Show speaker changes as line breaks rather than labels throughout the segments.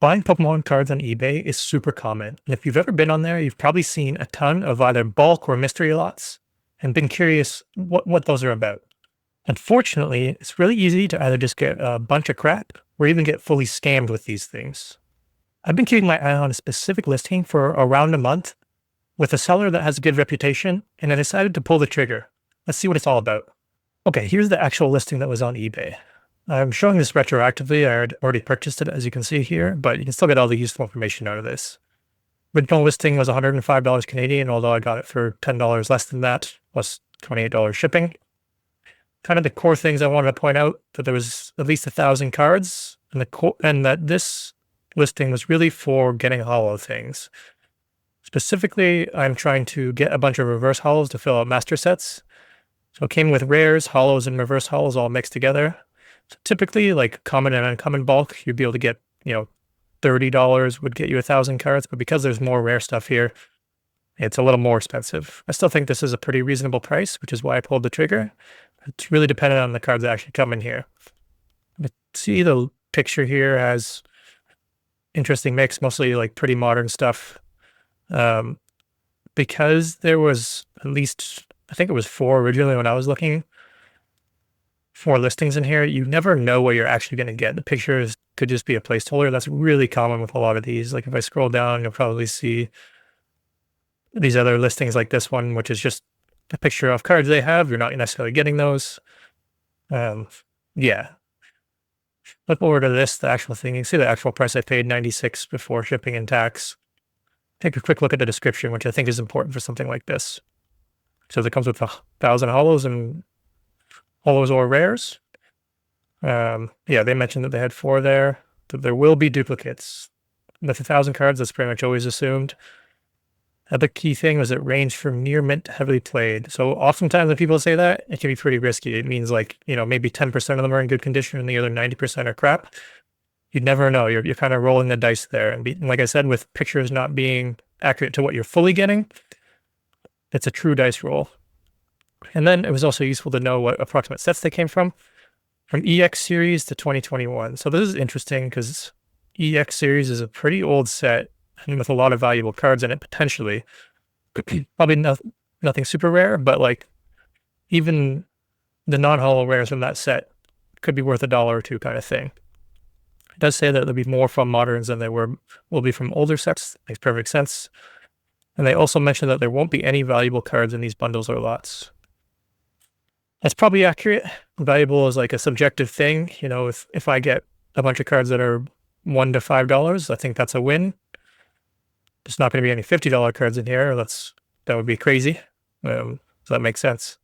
Buying Pokemon cards on eBay is super common. And if you've ever been on there, you've probably seen a ton of either bulk or mystery lots and been curious what those are about. Unfortunately, it's really easy to either just get a bunch of crap or even get fully scammed with these things. I've been keeping my eye on a specific listing for around a month with a seller that has a good reputation, and I decided to pull the trigger. Let's see what it's all about. Okay, here's the actual listing that was on eBay. I'm showing this retroactively. I had already purchased it, as you can see here, but you can still get all the useful information out of this. Original listing was $105 Canadian, although I got it for $10 less than that, plus $28 shipping. Kind of the core things I wanted to point out, that there was at least 1,000 cards, and that this listing was really for getting hollow things. Specifically, I'm trying to get a bunch of reverse hollows to fill out master sets. So it came with rares, hollows, and reverse hollows all mixed together. So typically, like common and uncommon bulk, you'd be able to get, $30 would get you 1,000 cards, but because there's more rare stuff here, it's a little more expensive. I still think this is a pretty reasonable price, which is why I pulled the trigger. It's really dependent on the cards that actually come in here. But see, the picture here has interesting mix, mostly like pretty modern stuff. Because there was at least, I think it was 4 originally when I was looking, 4 listings in here, you never know what you're actually going to get. The pictures could just be a placeholder. That's really common with a lot of these. Like if I scroll down, you'll probably see these other listings like this one, which is just a picture of cards they have. You're not necessarily getting those. Yeah. Flip over to this, the actual thing. You can see the actual price I paid, 96 before shipping and tax. Take a quick look at the description, which I think is important for something like this. So it comes with 1,000 hollows and hollows or rares. Yeah, they mentioned that they had 4 there, that there will be duplicates. With 1,000 cards, that's pretty much always assumed. Other key thing was it ranged from near mint to heavily played. So oftentimes when people say that, it can be pretty risky. It means like, maybe 10% of them are in good condition and the other 90% are crap. You'd never know. You're kind of rolling the dice there. And like I said, with pictures not being accurate to what you're fully getting, it's a true dice roll. And then it was also useful to know what approximate sets they came from EX series to 2021. So this is interesting because EX series is a pretty old set and with a lot of valuable cards in it, potentially. Probably nothing super rare, but like even the non-holo rares from that set could be worth $1 or $2 kind of thing. It does say that there'll be more from moderns than will be from older sets. Makes perfect sense. And they also mentioned that there won't be any valuable cards in these bundles or lots. That's probably accurate. Valuable is like a subjective thing. If I get a bunch of cards that are $1 to $5, I think that's a win. There's not going to be any $50 cards in here. That would be crazy. So that makes sense.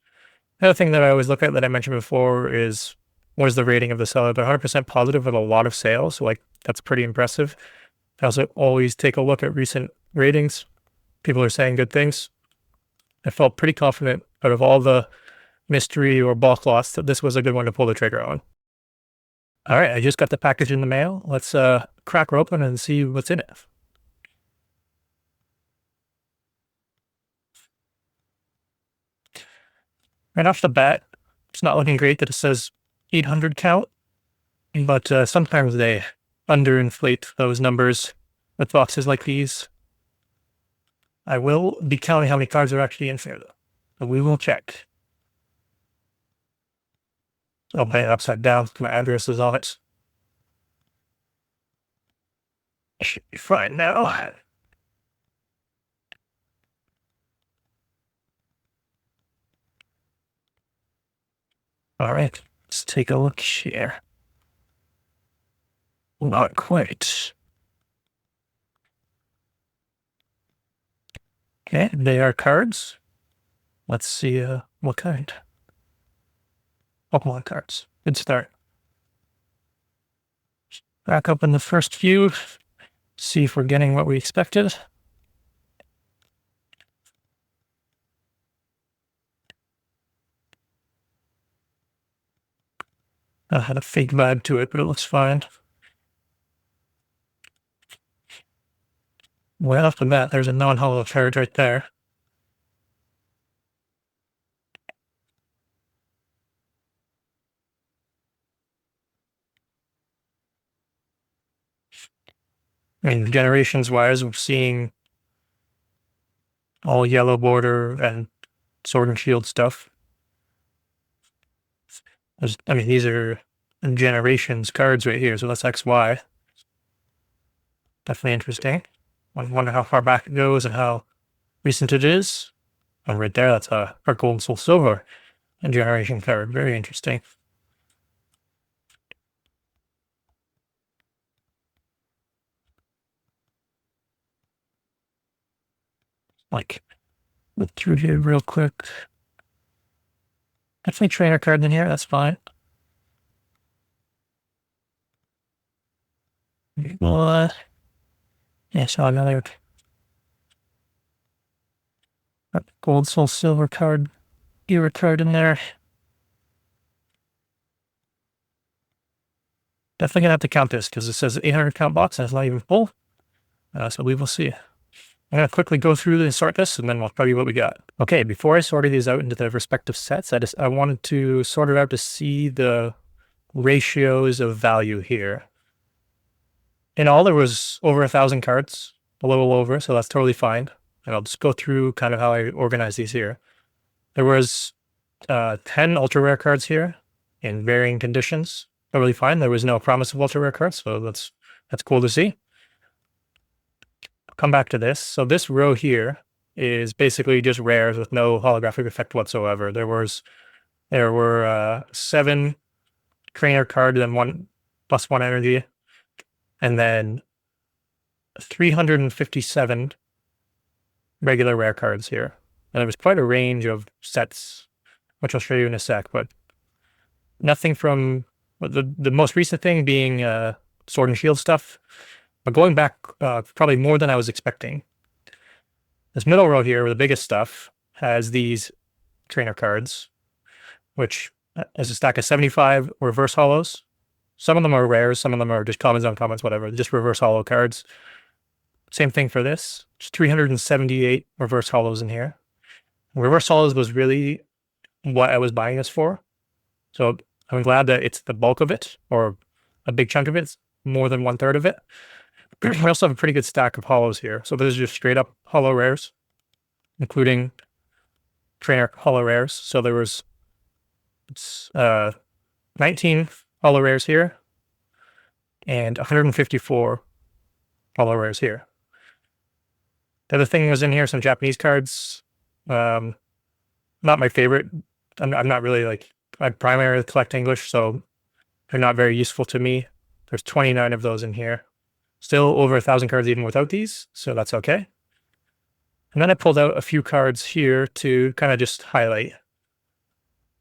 The other thing that I always look at that I mentioned before is what is the rating of the seller? They're 100% positive with a lot of sales. So that's pretty impressive. I also always take a look at recent ratings. People are saying good things. I felt pretty confident out of all the mystery or bulk lots that this was a good one to pull the trigger on. All right, I just got the package in the mail. Let's crack her open and see what's in it. Right off the bat, it's not looking great that it says 800 count, but sometimes they underinflate those numbers with boxes like these. I will be counting how many cards are actually in here, though. So we will check. I'll put it upside down. My address is on it. I should be fine now. All right, let's take a look here. Not quite. Okay, they are cards. Let's see what kind. Pokemon cards. Good start. Back up in the first few. See if we're getting what we expected. I had a fake vibe to it, but it looks fine. Well, after that, there's a non-holo card right there. I mean, generations wise, we're seeing all yellow border and Sword and Shield stuff. I mean, these are generations cards right here, so that's XY. Definitely interesting. I wonder how far back it goes and how recent it is. And right there, that's our Gold Soul Silver and generation card. Very interesting. Like, look through here real quick. Definitely trainer card in here, that's fine. Well, yeah, so another Gold Soul Silver card, era card in there. Definitely gonna have to count this because it says 800 count box and it's not even full. So we will see. I'm gonna quickly go through and sort this, and then we'll tell you what we got. Okay, before I sorted these out into the respective sets, I wanted to sort it out to see the ratios of value here. In all, there was over 1,000 cards, a little over, so that's totally fine. And I'll just go through kind of how I organize these here. There was 10 ultra rare cards here in varying conditions. Totally fine. There was no promise of ultra rare cards, so that's cool to see. Come back to this. So this row here is basically just rares with no holographic effect whatsoever. There were 7 trainer cards and 1+1 energy, and then 357 regular rare cards here. And there was quite a range of sets, which I'll show you in a sec, but nothing from the most recent thing being Sword and Shield stuff. But going back probably more than I was expecting. This middle row here, the biggest stuff, has these trainer cards, which is a stack of 75 reverse holos. Some of them are rares, some of them are just commons, uncommons, whatever, just reverse holo cards. Same thing for this. Just 378 reverse holos in here. Reverse holos was really what I was buying this for. So I'm glad that it's the bulk of it, or a big chunk of it. It's more than 1/3 of it. We also have a pretty good stack of holos here. So those are just straight up holo rares, including trainer holo rares. So there was 19 holo rares here and 154 holo rares here. The other thing was in here, some Japanese cards. Not my favorite. I'm not really like, I primarily collect English, so they're not very useful to me. There's 29 of those in here. Still over 1,000 cards even without these, so that's okay. And then I pulled out a few cards here to kind of just highlight.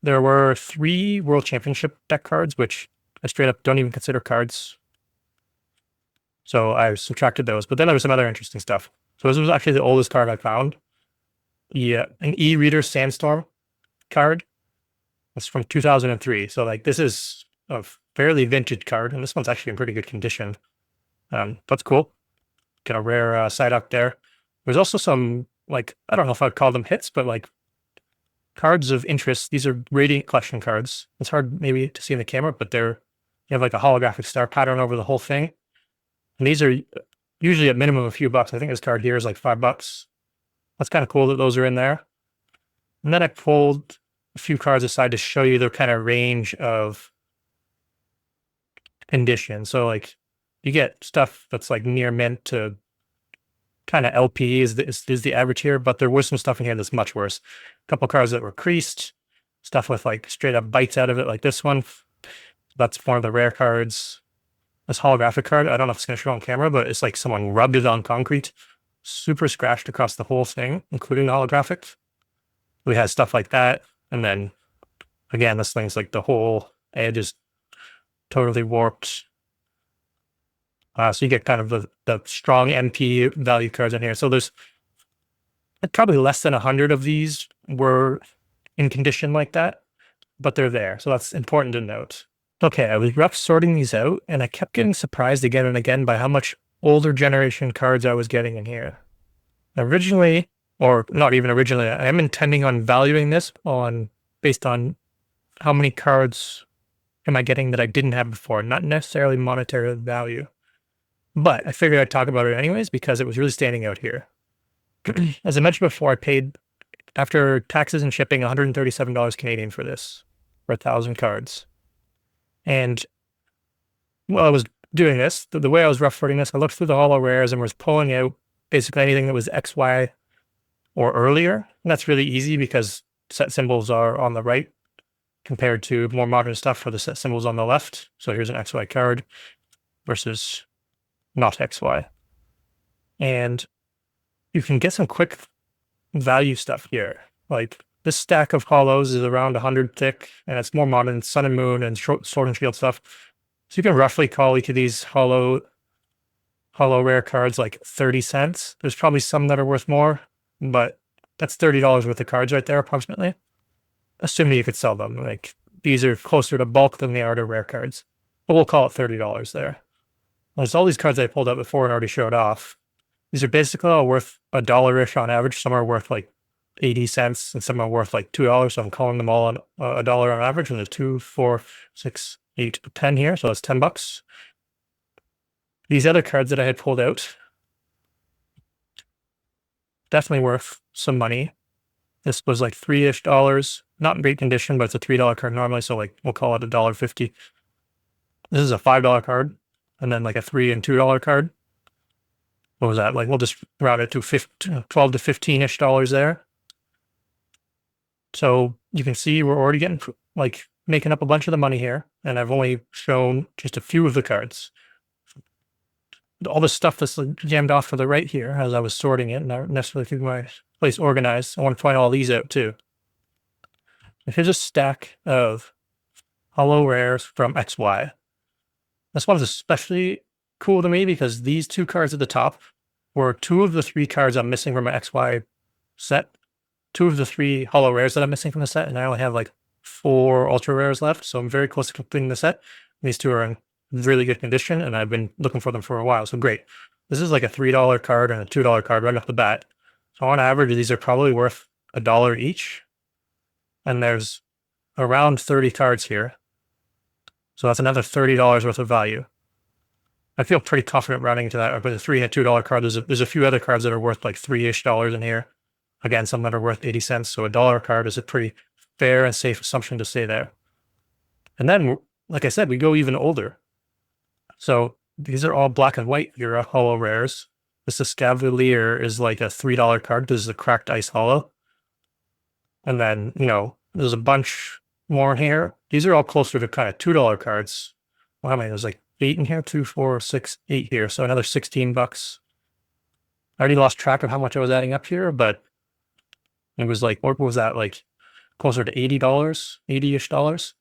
There were 3 World Championship deck cards, which I straight up don't even consider cards. So I subtracted those, but then there was some other interesting stuff. So this was actually the oldest card I found. Yeah, an E-Reader Sandstorm card. It's from 2003. So like this is a fairly vintage card, and this one's actually in pretty good condition. That's cool. Got a rare Psyduck there. There's also some, like, I don't know if I'd call them hits, but like cards of interest. These are Radiant Collection cards. It's hard maybe to see in the camera, but you have like a holographic star pattern over the whole thing. And these are usually at minimum a few bucks. I think this card here is like $5. That's kind of cool that those are in there. And then I pulled a few cards aside to show you their kind of range of condition. So like you get stuff that's like near mint to kind of LP is the average here, but there was some stuff in here that's much worse. A couple cards that were creased, stuff with like straight up bites out of it, like this one. That's one of the rare cards. This holographic card, I don't know if it's going to show on camera, but it's like someone rubbed it on concrete, super scratched across the whole thing, including the holographic. We had stuff like that, and then again, this thing's like the whole edge is totally warped. So you get kind of the strong MP value cards in here. So there's probably less than 100 of these were in condition like that, but they're there. So that's important to note. Okay, I was rough sorting these out, and I kept getting surprised again and again by how much older generation cards I was getting in here. Originally, or not even originally, I am intending on valuing this based on how many cards am I getting that I didn't have before, not necessarily monetary value. But I figured I'd talk about it anyways because it was really standing out here. As I mentioned before, I paid, after taxes and shipping, $137 Canadian for this, for 1,000 cards. And while I was doing this, the way I was rough footing this, I looked through the holo rares and was pulling out basically anything that was XY or earlier. And that's really easy because set symbols are on the right compared to more modern stuff for the set symbols on the left. So here's an XY card versus not XY. And you can get some quick value stuff here. Like this stack of holos is around 100 thick, and it's more modern Sun and Moon and Sword and Shield stuff. So you can roughly call each of these holo rare cards like 30 cents. There's probably some that are worth more, but that's $30 worth of cards right there, approximately. Assuming you could sell them. Like these are closer to bulk than they are to rare cards. But we'll call it $30 there. There's all these cards I pulled out before and already showed off. These are basically all worth $1-ish on average. Some are worth like 80 cents and some are worth like $2. So I'm calling them all on $1 on average. And there's 2, 4, 6, 8, 10 here. So that's $10. These other cards that I had pulled out, definitely worth some money. This was like $3-ish. Not in great condition, but it's a $3 card normally. So like we'll call it $1.50. This is a $5 card. And then like a $3 and $2 card. What was that? Like we'll just round it to 12 to 15-ish dollars there. So you can see we're already getting like making up a bunch of the money here. And I've only shown just a few of the cards. All the stuff that's jammed off to the right here as I was sorting it, not necessarily keeping my place organized. I want to point all these out too. Here's a stack of holo rares from XY. This one is especially cool to me because these two cards at the top were 2 of the 3 cards I'm missing from my XY set. 2 of the 3 holo rares that I'm missing from the set, and I only have like 4 ultra rares left, so I'm very close to completing the set. These 2 are in really good condition, and I've been looking for them for a while, so great. This is like a $3 card and a $2 card right off the bat. So on average, these are probably worth $1 each, and there's around 30 cards here. So that's another $30 worth of value. I feel pretty confident rounding into that. But a $3 and $2 card, there's a few other cards that are worth like $3-ish in here. Again, some that are worth 80 cents. So $1 card is a pretty fair and safe assumption to say there. And then, like I said, we go even older. So these are all black and white era holo rares. This Escavalier is like a $3 card. This is a cracked ice holo. And then, there's a bunch more in here. These are all closer to kind of $2 cards. Well, how many? There's like 8 in here, 2, 4, 6, 8 here. So another $16. I already lost track of how much I was adding up here, but it was like, what was that? Like closer to $80, $80-ish.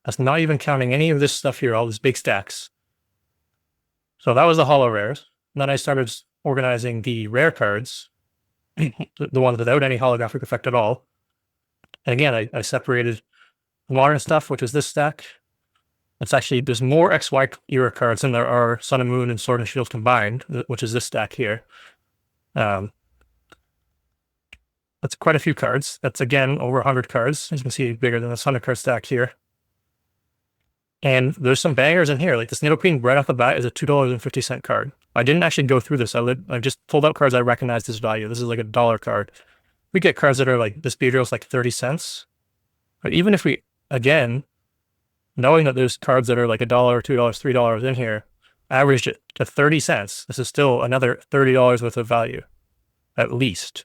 That's not even counting any of this stuff here, all these big stacks. So that was the holo rares. And then I started organizing the rare cards, the ones without any holographic effect at all. And again, I separated the modern stuff, which is this stack. It's actually, there's more XY era cards than there are Sun and Moon and Sword and Shield combined, which is this stack here. That's quite a few cards. That's again over 100 cards. As you can see, bigger than this 100 card stack here. And there's some bangers in here. Like this Nidoqueen right off the bat is a $2.50 card. I didn't actually go through this. I just pulled out cards I recognized this value. This is like a $1 card. We get cards that are like, this Beedrill's like 30 cents. But even if we, again, knowing that there's cards that are like $1, $2, $3 in here, averaged it to 30 cents, this is still another $30 worth of value, at least.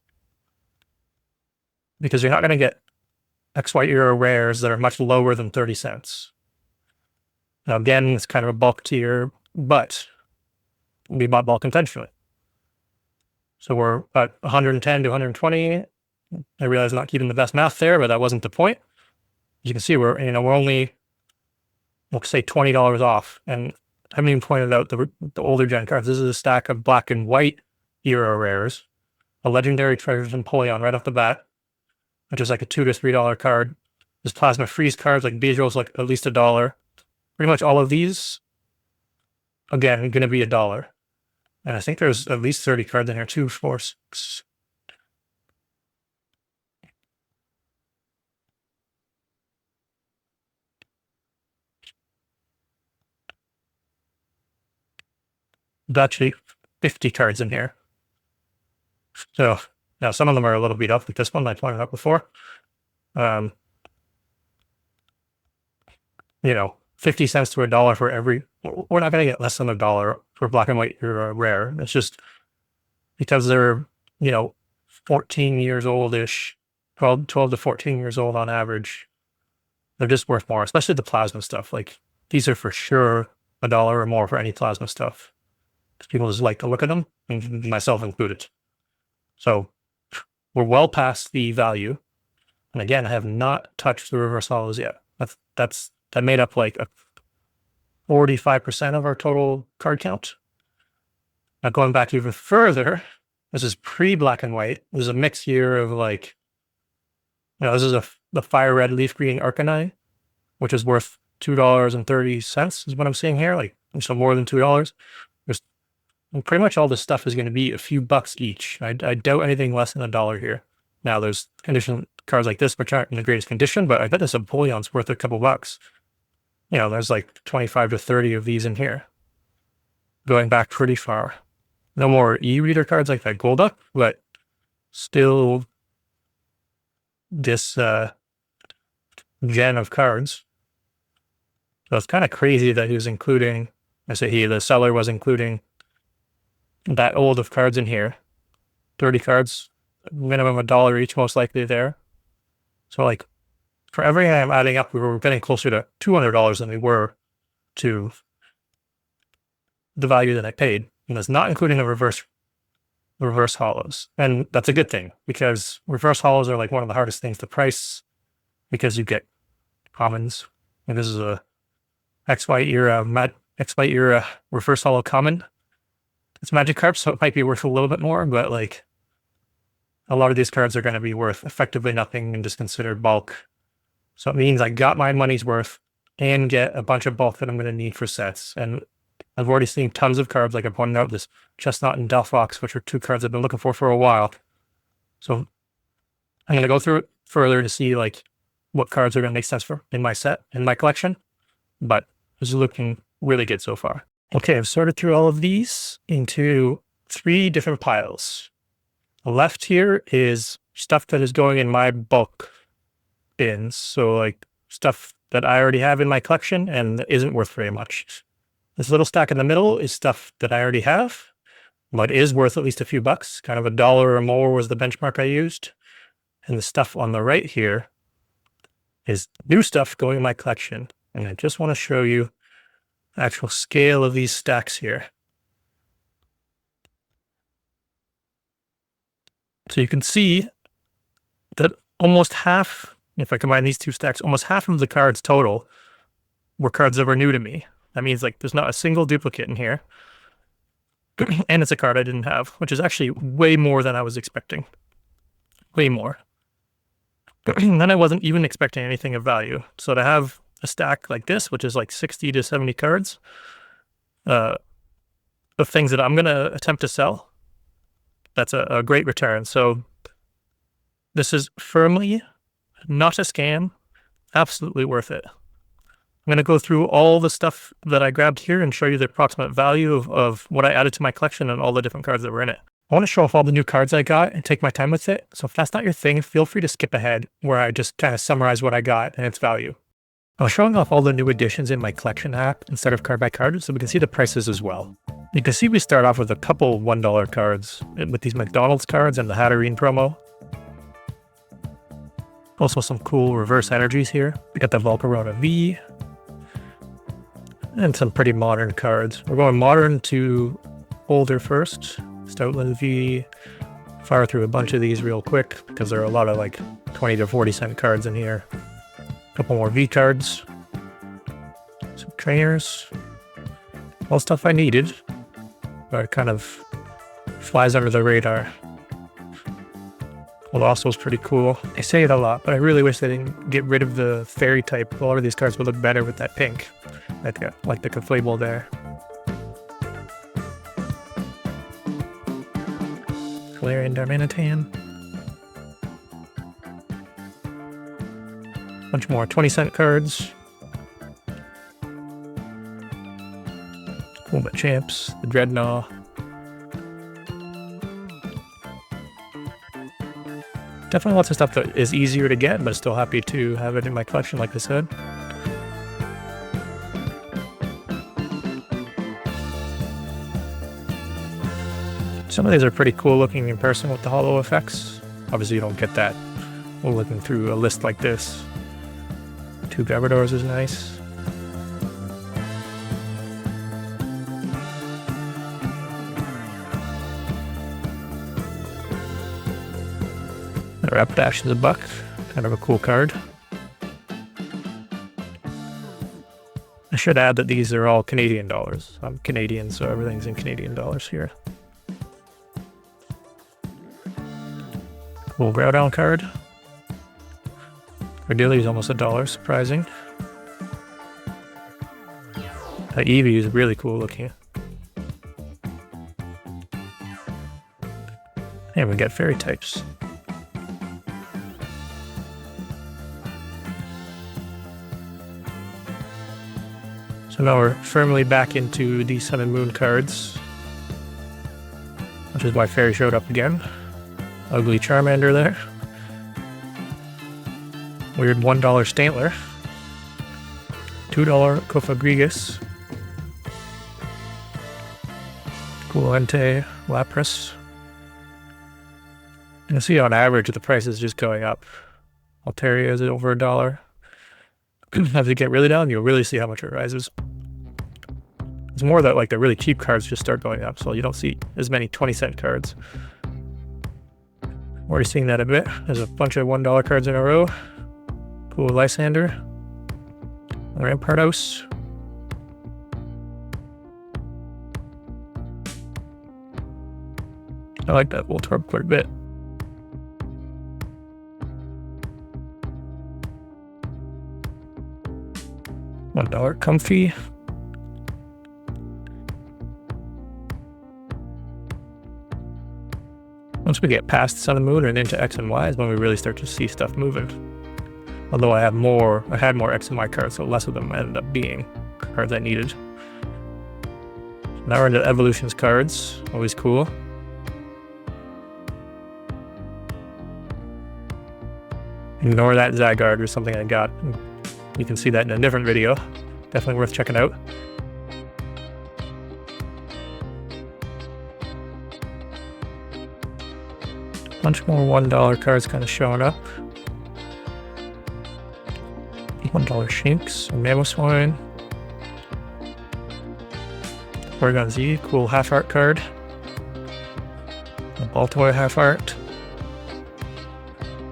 Because you're not going to get XY era rares that are much lower than 30 cents. Now, again, it's kind of a bulk tier, but we bought bulk intentionally. So we're at 110 to 120. I realize I'm not keeping the best math there, but that wasn't the point. As you can see, we're only, we'll say $20 off. And I haven't even pointed out the older gen cards. This is a stack of black and white era rares. A legendary Treasures Empoleon right off the bat, which is like a $2 to $3 card. There's Plasma Freeze cards like Beedrill's like at least $1. Pretty much all of these, again, going to be $1. And I think there's at least 30 cards in here, 2, 4, 6. there's actually 50 cards in here. So now some of them are a little beat up, like this one I pointed out before. 50 cents to $1 for every. We're not going to get less than $1 for black and white rare. It's just because they're 14 years old-ish, 12 to 14 years old on average. They're just worth more, especially the plasma stuff. Like these are for sure $1 or more for any plasma stuff. People just like to look at them, and myself included. So we're well past the value. And again, I have not touched the reverse hollows yet. That made up like a 45% of our total card count. Now going back even further, this is pre-black and white. This is a mix here of like, this is the fire red leaf green Arcanine, which is worth $2.30 is what I'm seeing here. Like, so more than $2. Pretty much all this stuff is going to be a few bucks each. I doubt anything less than $1 here. Now there's condition cards like this which aren't in the greatest condition, but I bet this Empoleon's worth a couple bucks. There's like 25 to 30 of these in here. Going back pretty far. No more e-reader cards like that Golduck, but still this gen of cards. So it's kind of crazy that he was including, the seller was including that old of cards in here. 30 cards, minimum $1 each, most likely there. So like for everything I'm adding up, we were getting closer to $200 than we were to the value that I paid. And that's not including the reverse hollows. And that's a good thing because reverse hollows are like one of the hardest things to price because you get commons. And this is a XY era reverse hollow common. It's Magikarp, so it might be worth a little bit more, but like a lot of these cards are going to be worth effectively nothing and just considered bulk. So it means I got my money's worth and get a bunch of bulk that I'm going to need for sets. And I've already seen tons of cards, like I pointed out, this Chestnut and Delphox, which are two cards I've been looking for a while. So I'm going to go through it further to see like what cards are going to make sense for in my set, in my collection. But this is looking really good so far. Okay, I've sorted through all of these into 3 different piles. The left here is stuff that is going in my bulk bins. So like stuff that I already have in my collection and isn't worth very much. This little stack in the middle is stuff that I already have, but is worth at least a few bucks. Kind of $1 or more was the benchmark I used. And the stuff on the right here is new stuff going in my collection. And I just want to show you the actual scale of these stacks here. So you can see that almost half, if I combine these two stacks, almost half of the cards total were cards that were new to me. That means like there's not a single duplicate in here. And it's a card I didn't have, which is actually way more than I was expecting. Way more. Then I wasn't even expecting anything of value. So to have a stack like this, which is like 60 to 70 cards of things that I'm going to attempt to sell, that's a great return. So this is firmly not a scam, absolutely worth it. I'm going to go through all the stuff that I grabbed here and show you the approximate value of what I added to my collection and all the different cards that were in it. I want to show off all the new cards I got and take my time with it. So if that's not your thing, feel free to skip ahead where I just kind of summarize what I got and its value. I'm showing off all the new additions in my collection app instead of card by card so we can see the prices as well. You can see we start off with a couple $1 cards with these McDonald's cards and the Hatterene promo. Also some cool reverse energies here. We got the Volcarona V. And some pretty modern cards. We're going modern to older first. Stoutland V. Fire through a bunch of these real quick because there are a lot of like 20 to 40 cent cards in here. A couple more V cards. Some trainers. All stuff I needed. But it kind of flies under the radar. Colossal's pretty cool. I say it a lot, but I really wish they didn't get rid of the fairy type. A lot of these cards would look better with that pink. Like the Conflable there. Galarian Darmanitan. Bunch more 20-cent cards. Cool Ultimate Champs, the Dreadnought. Definitely lots of stuff that is easier to get, but still happy to have it in my collection, like I said. Some of these are pretty cool looking in person with the holo effects. Obviously you don't get that while looking through a list like this. Two Gravadors is nice. Rapidash is $1, kind of a cool card. I should add that these are all Canadian dollars. I'm Canadian, so everything's in Canadian dollars here. Cool Groudon card. Cordelia's almost $1, surprising. That Eevee is really cool looking. And we get fairy types. So now we're firmly back into the Sun and Moon cards, which is why Fairy showed up again. Ugly Charmander there. Weird $1 Stantler. $2 Cofagrigus. Cool Entei Lapras. You can see on average the price is just going up. Altaria is over $1. As you get really down, you'll really see how much it rises. It's more that like the really cheap cards just start going up, so you don't see as many 20-cent cards. Already seeing that a bit. There's a bunch of $1 cards in a row. Cool Lysander. Rampardos. I like that Voltorb quite a bit. $1 Comfy. Once we get past Sun and Moon and into X and Y is when we really start to see stuff moving. Although I had more X and Y cards, so less of them ended up being cards I needed. Now we're into Evolutions cards, always cool. Ignore that Zygarde or something I got. You can see that in a different video. Definitely worth checking out. Bunch more $1 cards kind of showing up. $1 Shinx, Mamoswine. Porygon Z, cool half art card. A Baltoy half art.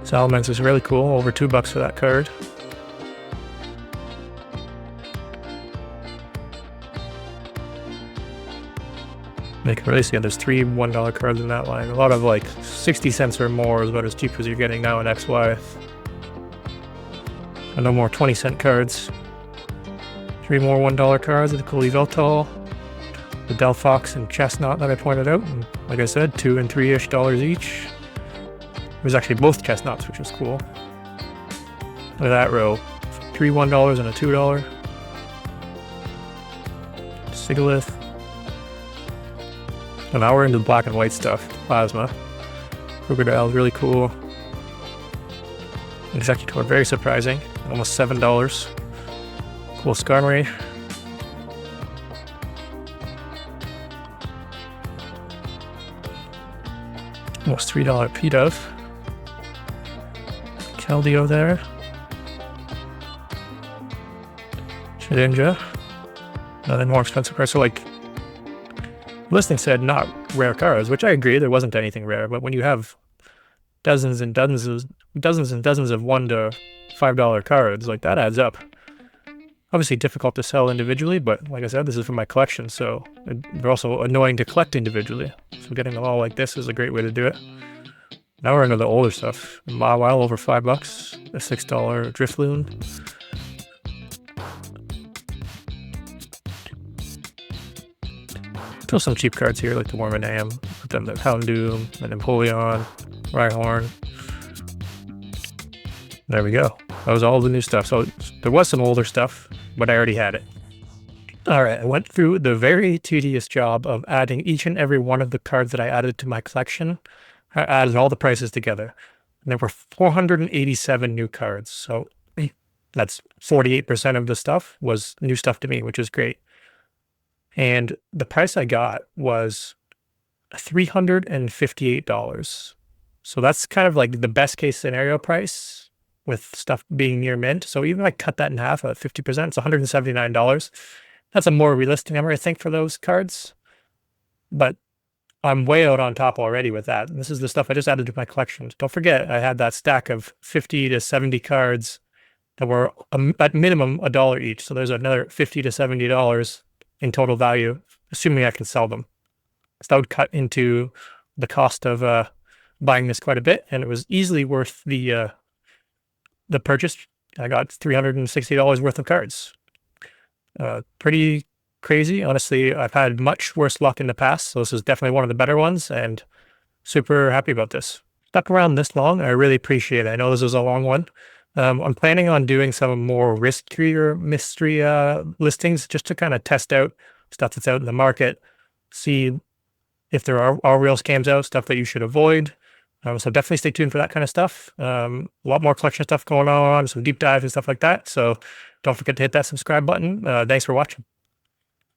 Salamence is really cool, over $2 for that card. You can really see there's 3 $1 cards in that line. A lot of like 60 cents or more is about as cheap as you're getting now in XY. And no more 20-cent cards. 3 more $1 cards of the cool Yveltal, the Delphox and Chestnut that I pointed out. And like I said, $2 and $3-ish each. It was actually both Chestnuts, which was cool. Look at that row. 3 $1 and a $2. Sigalith. So now we're into the black and white stuff. Plasma. Crocodile is really cool. Executor, very surprising. Almost $7. Cool Skarmory. Almost $3 Pidove. Keldeo there. Shedinja. Another more expensive card. So like, listing said not rare cards, which I agree, there wasn't anything rare, but when you have dozens and dozens of $1 to $5 cards, like that adds up. Obviously difficult to sell individually, but like I said, this is for my collection, so they're also annoying to collect individually. So getting them all like this is a great way to do it. Now we're into the older stuff. Mawile over $5, a $6 Drifloon. Still some cheap cards here, like the Wormadam, but then the Houndoom, and Empoleon, Rhyhorn. There we go. That was all the new stuff. So there was some older stuff, but I already had it. All right, I went through the very tedious job of adding each and every one of the cards that I added to my collection. I added all the prices together. And there were 487 new cards. So that's 48% of the stuff was new stuff to me, which is great. And the price I got was $358. So that's kind of like the best case scenario price with stuff being near mint. So even if I cut that in half at 50%, it's $179. That's a more realistic number, I think, for those cards. But I'm way out on top already with that. And this is the stuff I just added to my collection. Don't forget, I had that stack of 50 to 70 cards that were at minimum $1 each. So there's another $50 to $70 in total value, assuming I can sell them. So that would cut into the cost of buying this quite a bit, and it was easily worth the purchase. I got $360 worth of cards. Pretty crazy. Honestly, I've had much worse luck in the past, so this is definitely one of the better ones, and super happy about this. Stuck around this long, I really appreciate it. I know this was a long one. I'm planning on doing some more riskier mystery listings just to kind of test out stuff that's out in the market, see if there are real scams out, stuff that you should avoid. So definitely stay tuned for that kind of stuff. A lot more collection stuff going on, some deep dives and stuff like that. So don't forget to hit that subscribe button. Thanks for watching.